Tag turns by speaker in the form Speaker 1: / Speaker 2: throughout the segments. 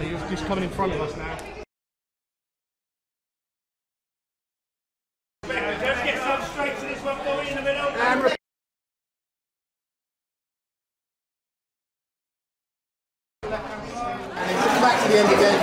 Speaker 1: He's just coming in front of us now.
Speaker 2: Let's get some straight to this one for you in the middle.
Speaker 3: And he's back to the end again.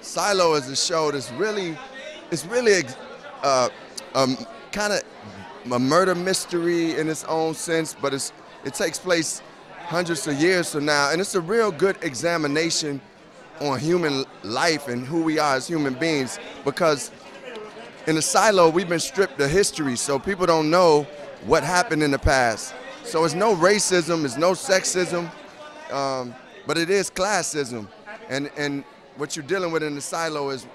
Speaker 4: Silo is a show that's really, kind of a murder mystery in its own sense, but it takes place hundreds of years from now, and it's a real good examination on human life and who we are as human beings, because in the Silo we've been stripped of history, so people don't know what happened in the past. So it's no racism, it's no sexism, but it is classism, and what you're dealing with in the Silo is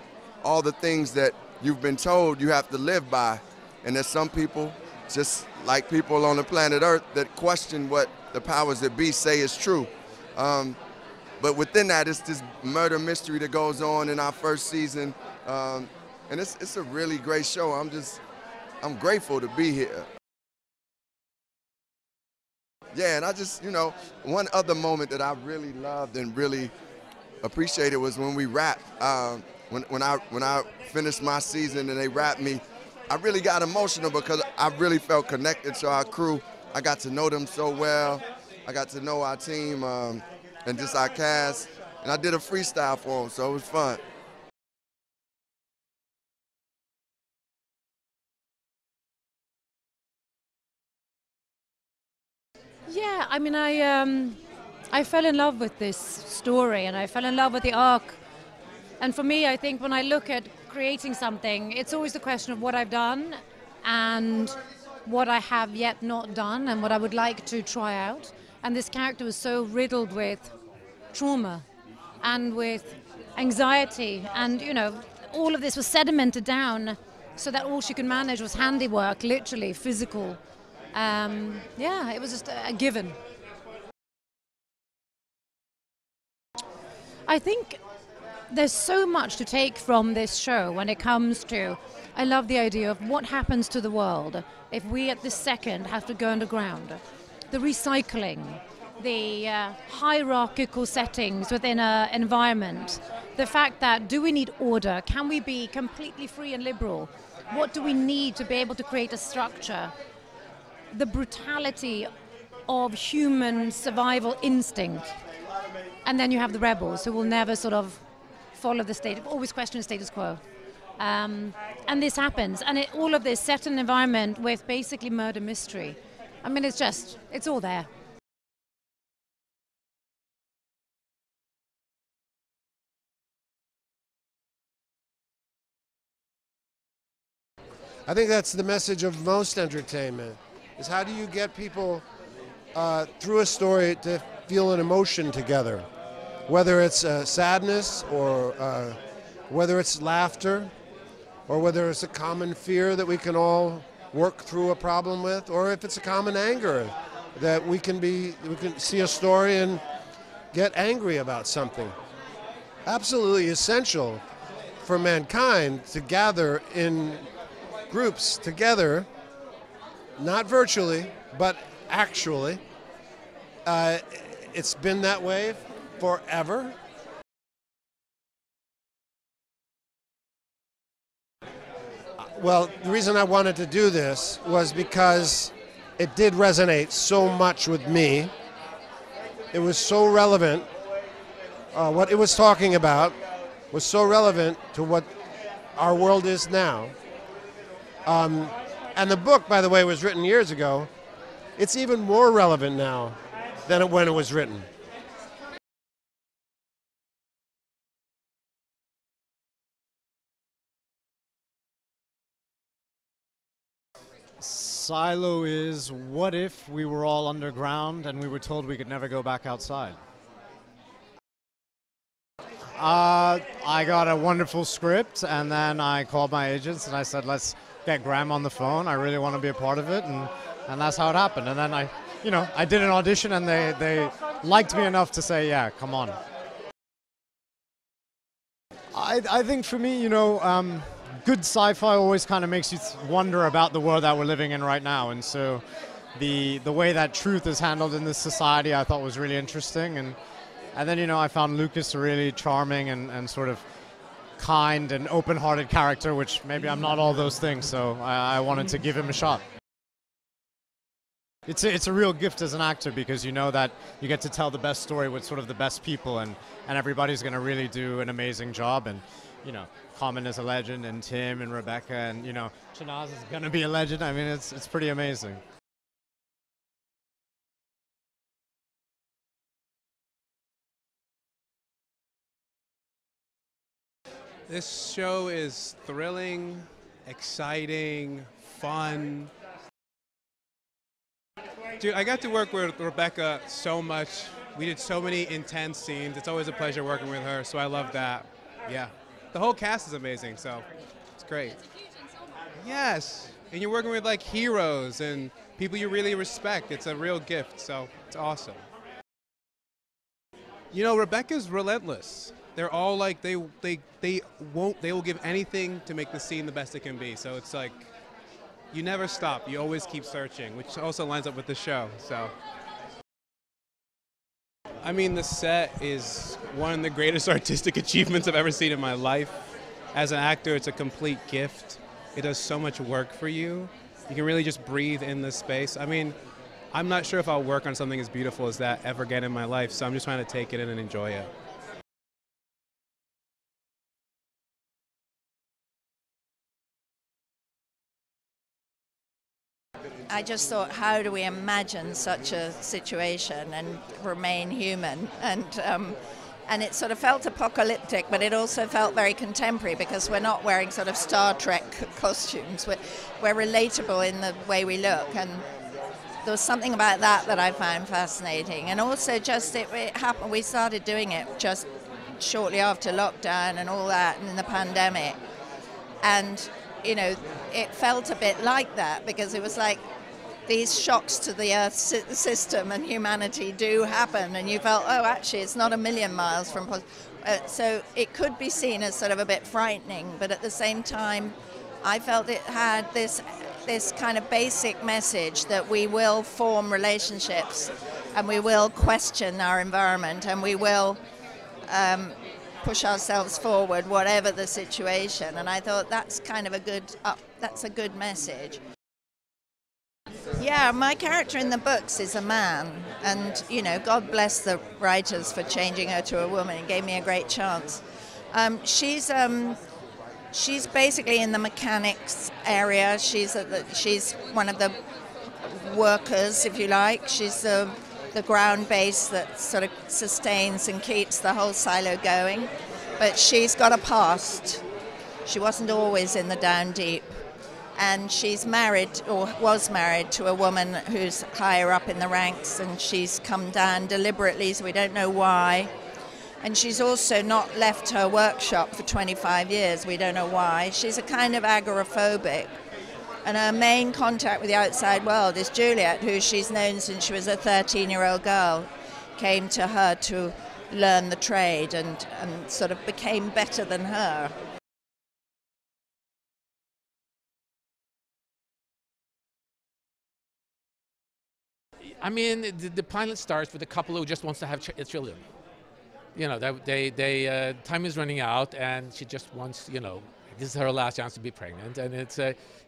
Speaker 4: all the things that you've been told you have to live by. And there's some people, just like people on the planet Earth, that question what the powers that be say is true. But within that, it's this murder mystery that goes on in our first season. And it's a really great show. I'm grateful to be here. Yeah, and I just, one other moment that I really loved and really appreciated was when we rapped. When I finished my season and they rapped me, I really got emotional because I really felt connected to our crew. I got to know them so well. I got to know our team and just our cast. And I did a freestyle for them, so it was fun.
Speaker 5: Yeah, I mean, I fell in love with this story and I fell in love with the arc. And for me, I think when I look at creating something, it's always the question of what I've done and what I have yet not done and what I would like to try out. And this character was so riddled with trauma and with anxiety, and all of this was sedimented down so that all she could manage was handiwork, literally physical. Yeah, it was just a given. I think there's so much to take from this show when it comes to, I love the idea of what happens to the world if we at this second have to go underground. The recycling, the hierarchical settings within an environment, the fact that do we need order? Can we be completely free and liberal? What do we need to be able to create a structure? The brutality of human survival instinct. And then you have the rebels who will never sort of follow the state, always question the status quo. And this happens. And all of this set in an environment with basically murder mystery. I mean, it's all there.
Speaker 6: I think that's the message of most entertainment, is how do you get people through a story to feel an emotion together, whether it's sadness or whether it's laughter or whether it's a common fear that we can all work through a problem with, or if it's a common anger that we can see a story and get angry about something. Absolutely essential for mankind to gather in groups together, not virtually, but actually. It's been that way forever. Well, the reason I wanted to do this was because it did resonate so much with me. It was so relevant. What it was talking about was so relevant to what our world is now. And the book, by the way, was written years ago. It's even more relevant now than when it was written.
Speaker 1: silo is, what if we were all underground and we were told we could never go back outside? I got a wonderful script, and then I called my agents and I said, let's get Graham on the phone. I really want to be a part of it, and that's how it happened. And then I did an audition, and they liked me enough to say, yeah, come on. I think for me, good sci-fi always kind of makes you wonder about the world that we're living in right now. And so the way that truth is handled in this society I thought was really interesting. And then, I found Lucas a really charming and sort of kind and open-hearted character, which maybe I'm not all those things, so I wanted to give him a shot. It's a real gift as an actor, because you know that you get to tell the best story with sort of the best people, and everybody's going to really do an amazing job. And, Common is a legend, and Tim and Rebecca, and, Shanaz is going to be a legend. I mean, it's pretty amazing.
Speaker 7: This show is thrilling, exciting, fun. Dude, I got to work with Rebecca so much. We did so many intense scenes. It's always a pleasure working with her, so I love that. Yeah. The whole cast is amazing, so it's great. Yes. And you're working with like heroes and people you really respect. It's a real gift, so it's awesome. Rebecca's relentless. They're all like, they will give anything to make the scene the best it can be. So it's like, you never stop. You always keep searching, which also lines up with the show. So, I mean, the set is one of the greatest artistic achievements I've ever seen in my life. As an actor, it's a complete gift. It does so much work for you. You can really just breathe in this space. I mean, I'm not sure if I'll work on something as beautiful as that ever again in my life, so I'm just trying to take it in and enjoy it.
Speaker 8: I just thought, how do we imagine such a situation and remain human? And it sort of felt apocalyptic, but it also felt very contemporary, because we're not wearing sort of Star Trek costumes. We're relatable in the way we look, and there was something about that I found fascinating. And also just it happened, we started doing it just shortly after lockdown and all that, and in the pandemic. And, it felt a bit like that, because it was like, these shocks to the Earth system and humanity do happen, and you felt, oh, actually, it's not a million miles from... so it could be seen as sort of a bit frightening, but at the same time, I felt it had this kind of basic message that we will form relationships, and we will question our environment, and we will push ourselves forward, whatever the situation. And I thought that's kind of that's a good message. Yeah, my character in the books is a man, and God bless the writers for changing her to a woman. It gave me a great chance. She's basically in the mechanics area. She's one of the workers, if you like. She's the ground base that sort of sustains and keeps the whole silo going. But she's got a past. She wasn't always in the down deep. And she's married, or was married, to a woman who's higher up in the ranks, and she's come down deliberately, so we don't know why. And she's also not left her workshop for 25 years, we don't know why. She's a kind of agoraphobic. And her main contact with the outside world is Juliet, who she's known since she was a 13-year-old girl, came to her to learn the trade and sort of became better than her.
Speaker 9: I mean, the pilot starts with a couple who just wants to have children. Time is running out, and she just wants, this is her last chance to be pregnant, and it's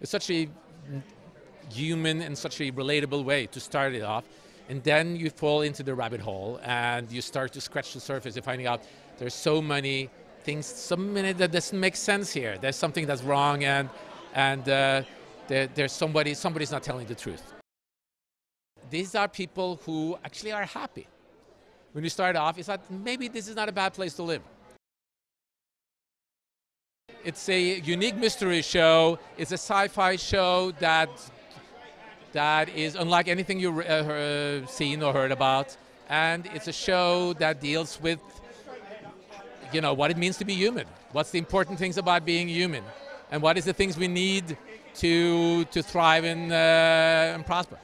Speaker 9: such a human and such a relatable way to start it off. And then you fall into the rabbit hole, and you start to scratch the surface. You're finding out there's so many things, that doesn't make sense here. There's something that's wrong, and there's somebody's not telling the truth. These are people who actually are happy. When you start off, it's like, maybe this is not a bad place to live. It's a unique mystery show. It's a sci-fi show that that is unlike anything you've seen or heard about. And it's a show that deals with, you know, what it means to be human. What's the important things about being human? And what is the things we need to thrive and prosper?